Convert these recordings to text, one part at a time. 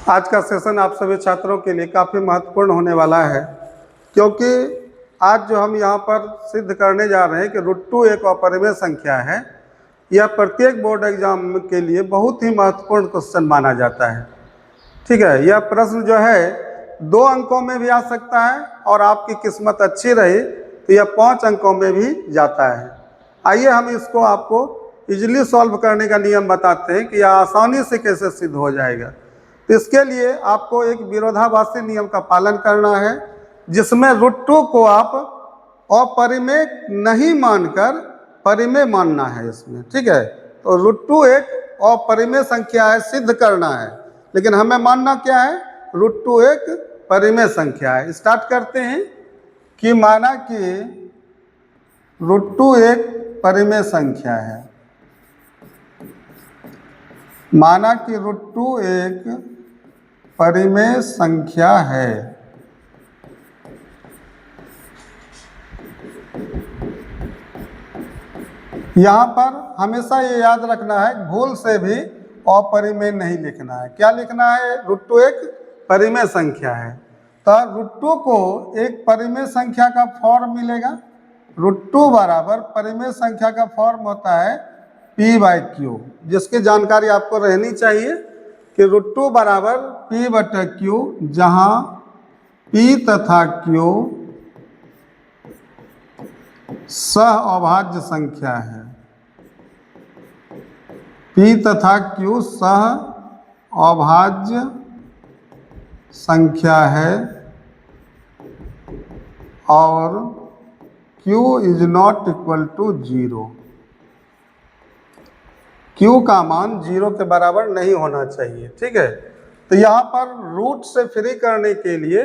आज का सेशन आप सभी छात्रों के लिए काफ़ी महत्वपूर्ण होने वाला है, क्योंकि आज जो हम यहाँ पर सिद्ध करने जा रहे हैं कि √2 एक अपरिमेय संख्या है। यह प्रत्येक बोर्ड एग्जाम के लिए बहुत ही महत्वपूर्ण क्वेश्चन माना जाता है। ठीक है, यह प्रश्न जो है 2 अंकों में भी आ सकता है और आपकी किस्मत अच्छी रही तो यह 5 अंकों में भी जाता है। आइए हम इसको आपको इजीली सॉल्व करने का नियम बताते हैं कि यह आसानी से कैसे सिद्ध हो जाएगा। तो इसके लिए आपको एक विरोधाभासी नियम का पालन करना है, जिसमें √2 को आप अपरिमेय नहीं मानकर परिमेय मानना है इसमें। ठीक है, तो √2 एक अपरिमेय संख्या है, सिद्ध करना है, लेकिन हमें मानना क्या है, √2 एक परिमेय संख्या है। स्टार्ट करते हैं कि माना कि √2 एक परिमेय संख्या है। माना कि √2 एक परिमेय संख्या है। यहाँ पर हमेशा ये याद रखना है, भूल से भी अपरिमेय नहीं लिखना है। क्या लिखना है, √2 एक परिमेय संख्या है। तो √2 को एक परिमेय संख्या का फॉर्म मिलेगा। √2 बराबर परिमेय संख्या का फॉर्म होता है p/q, जिसकी जानकारी आपको रहनी चाहिए कि √2 बराबर p/q, जहाँ p तथा q सह-अभाज्य संख्या है। p तथा q सह-अभाज्य संख्या है और q is not equal to 0। q का मान 0 के बराबर नहीं होना चाहिए। ठीक है, तो यहाँ पर रूट से फ्री करने के लिए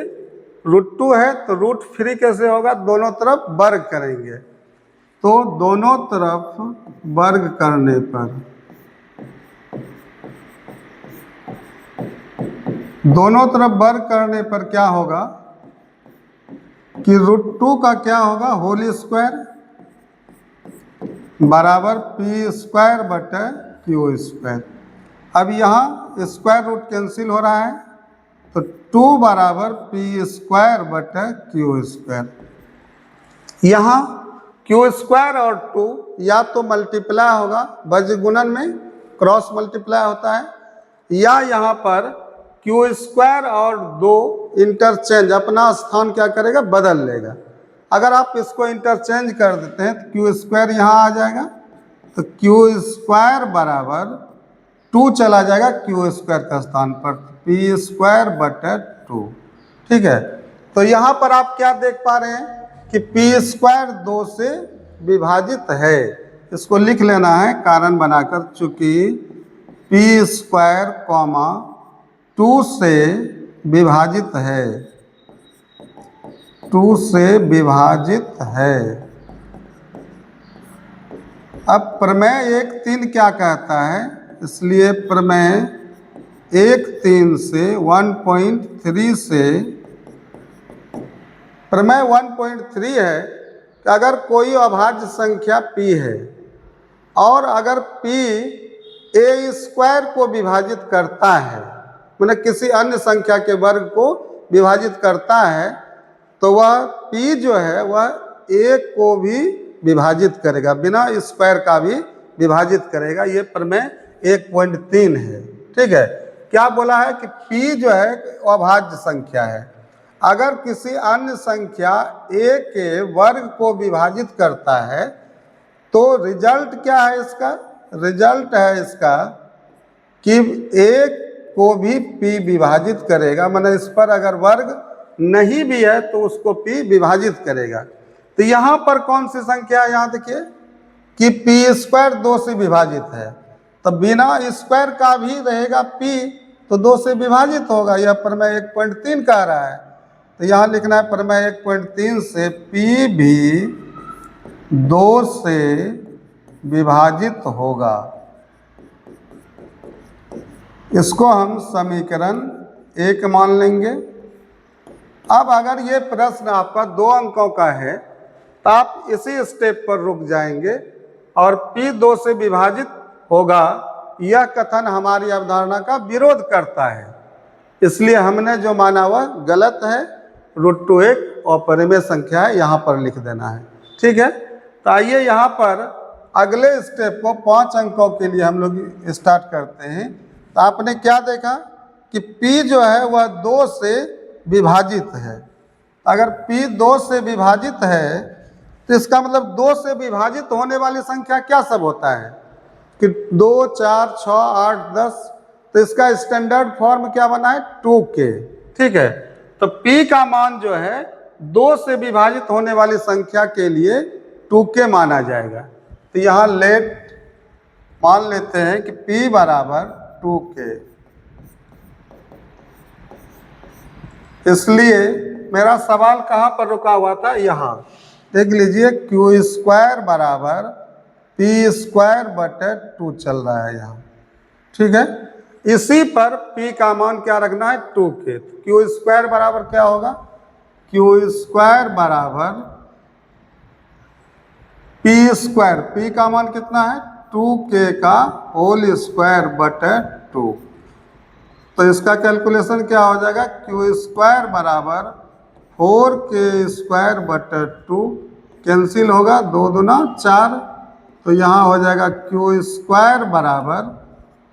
√2 है तो रूट फ्री कैसे होगा, दोनों तरफ वर्ग करेंगे। तो दोनों तरफ वर्ग करने पर क्या होगा कि √2 का क्या होगा, होल स्क्वायर बराबर p²/q²। अब यहाँ स्क्वायर रूट कैंसिल हो रहा है, तो 2 बराबर p²/q²। यहाँ q² और 2 या तो मल्टीप्लाई होगा, वज्र गुणन में क्रॉस मल्टीप्लाई होता है, या यहाँ पर q² और 2 इंटरचेंज, अपना स्थान क्या करेगा, बदल लेगा। अगर आप इसको इंटरचेंज कर देते हैं तो q² यहाँ आ जाएगा, तो q² बराबर 2 चला जाएगा q² का स्थान पर, p²/2। ठीक है, तो यहाँ पर आप क्या देख पा रहे हैं कि p² 2 से विभाजित है। इसको लिख लेना है कारण बनाकर, चूंकि p², 2 से विभाजित है, 2 से विभाजित है। अब प्रमेय 1(3) क्या कहता है, इसलिए प्रमेय 1(3) से 1.3 से प्रमेय 1.3 है कि अगर कोई अभाज्य संख्या p है और अगर p a² को विभाजित करता है, मतलब किसी अन्य संख्या के वर्ग को विभाजित करता है, तो वह p जो है वह a को भी विभाजित करेगा, बिना स्क्वायर का भी विभाजित करेगा। ये प्रमेय 1.3 है। ठीक है, क्या बोला है कि p जो है अभाज्य संख्या है, अगर किसी अन्य संख्या a के वर्ग को विभाजित करता है तो रिजल्ट क्या है इसका, रिजल्ट है इसका कि a को भी p विभाजित करेगा, मतलब इस पर अगर वर्ग नहीं भी है तो उसको p विभाजित करेगा। तो यहाँ पर कौन सी संख्या है, यहाँ देखिए कि p² 2 से विभाजित है, तो बिना स्क्वायर का भी रहेगा p, तो 2 से विभाजित होगा। यह प्रमेय 1.3 कह रहा है, तो यहाँ लिखना है प्रमेय 1.3 से p भी 2 से विभाजित होगा। इसको हम समीकरण 1 मान लेंगे। अब अगर ये प्रश्न आपका 2 अंकों का है तो आप इसी स्टेप पर रुक जाएंगे और p 2 से विभाजित होगा, यह कथन हमारी अवधारणा का विरोध करता है। इसलिए हमने जो माना वह गलत है। √2 एक अपरिमेय संख्या है, यहाँ पर लिख देना है। ठीक है, तो आइए यहाँ पर अगले स्टेप को 5 अंकों के लिए हम लोग स्टार्ट करते हैं। तो आपने क्या देखा कि P जो है वह 2 से विभाजित है। अगर P 2 से विभाजित है तो इसका मतलब 2 से विभाजित होने वाली संख्या क्या सब होता है कि 2, 4, 6, 8, 10। तो इसका स्टैंडर्ड फॉर्म क्या बना है 2k। ठीक है, तो P का मान जो है 2 से विभाजित होने वाली संख्या के लिए 2k माना जाएगा। तो यहाँ लेट मान लेते हैं कि P बराबर 2k। इसलिए मेरा सवाल कहाँ पर रुका हुआ था, यहाँ देख लीजिए q² बराबर p²/2 चल रहा है यहाँ। ठीक है, इसी पर P का मान क्या रखना है 2k। q² बराबर क्या होगा, q² बराबर p²। P का मान कितना है 2k का होल² 2। तो इसका कैलकुलेशन क्या हो जाएगा, q² बराबर 4k² 2 कैंसिल होगा, 2 दूना 4। तो यहाँ हो जाएगा q² बराबर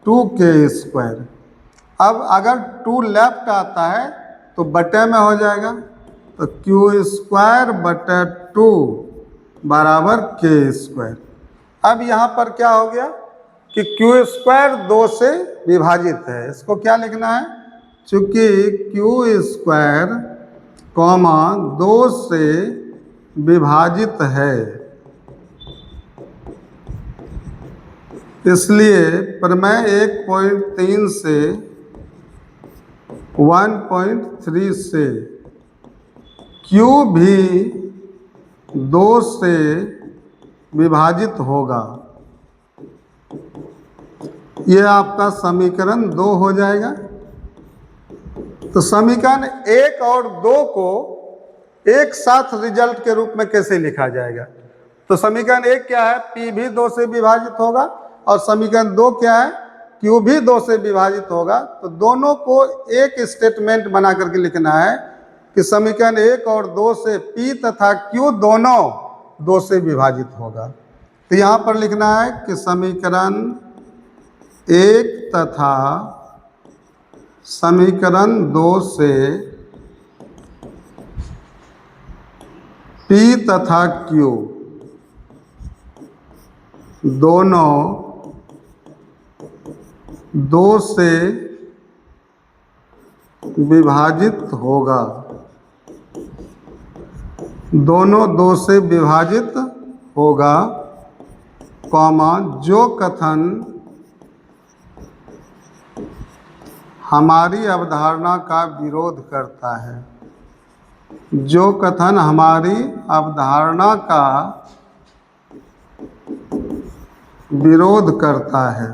2k²। अब अगर 2 लेफ्ट आता है तो बटे में हो जाएगा, तो q² 2 बराबर k²। अब यहाँ पर क्या हो गया कि q² 2 से विभाजित है। इसको क्या लिखना है, चूंकि q² 2 से विभाजित है इसलिए प्रमेय 1.3 से 1.3 से Q भी 2 से विभाजित होगा। यह आपका समीकरण 2 हो जाएगा। तो समीकरण 1 और 2 को एक साथ रिजल्ट के रूप में कैसे लिखा जाएगा, तो समीकरण 1 क्या है, P भी 2 से विभाजित होगा, और समीकरण 2 क्या है, Q भी 2 से विभाजित होगा। तो दोनों को एक स्टेटमेंट बना करके लिखना है कि समीकरण 1 और 2 से P तथा Q दोनों 2 से विभाजित होगा। तो यहाँ पर लिखना है कि समीकरण 1 तथा समीकरण 2 से P तथा Q दोनों 2 से विभाजित होगा। दोनों 2 से विभाजित होगा, कॉमा जो कथन हमारी अवधारणा का विरोध करता है। जो कथन हमारी अवधारणा का विरोध करता है।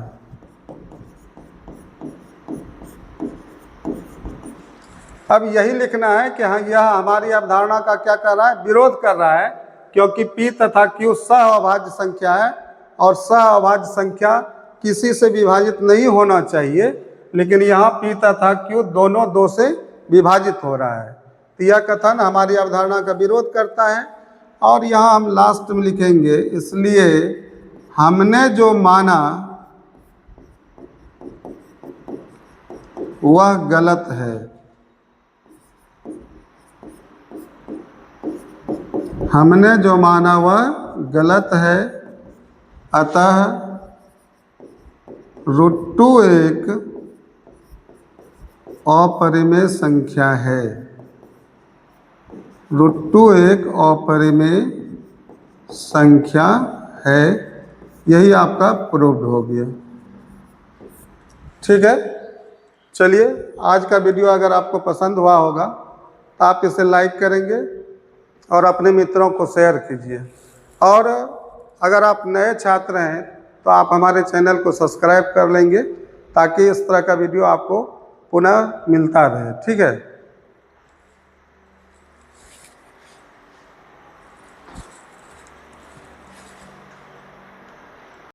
अब यही लिखना है कि हाँ, यह हमारी अवधारणा का क्या कर रहा है, विरोध कर रहा है, क्योंकि P तथा Q सह-अभाज्य संख्या है और सह-अभाज्य संख्या किसी से विभाजित नहीं होना चाहिए, लेकिन यहाँ P तथा Q दोनों 2 से विभाजित हो रहा है। तो यह कथन हमारी अवधारणा का विरोध करता है। और यहाँ हम लास्ट में लिखेंगे, इसलिए हमने जो माना वह गलत है। हमने जो माना वह गलत है, अतः √2 एक अपरिमेय संख्या है। √2 एक अपरिमेय संख्या है। यही आपका प्रूव्ड हो गया। ठीक है, चलिए आज का वीडियो अगर आपको पसंद हुआ होगा तो आप इसे लाइक करेंगे और अपने मित्रों को शेयर कीजिए। और अगर आप नए छात्र हैं तो आप हमारे चैनल को सब्सक्राइब कर लेंगे, ताकि इस तरह का वीडियो आपको पुनः मिलता रहे। ठीक है।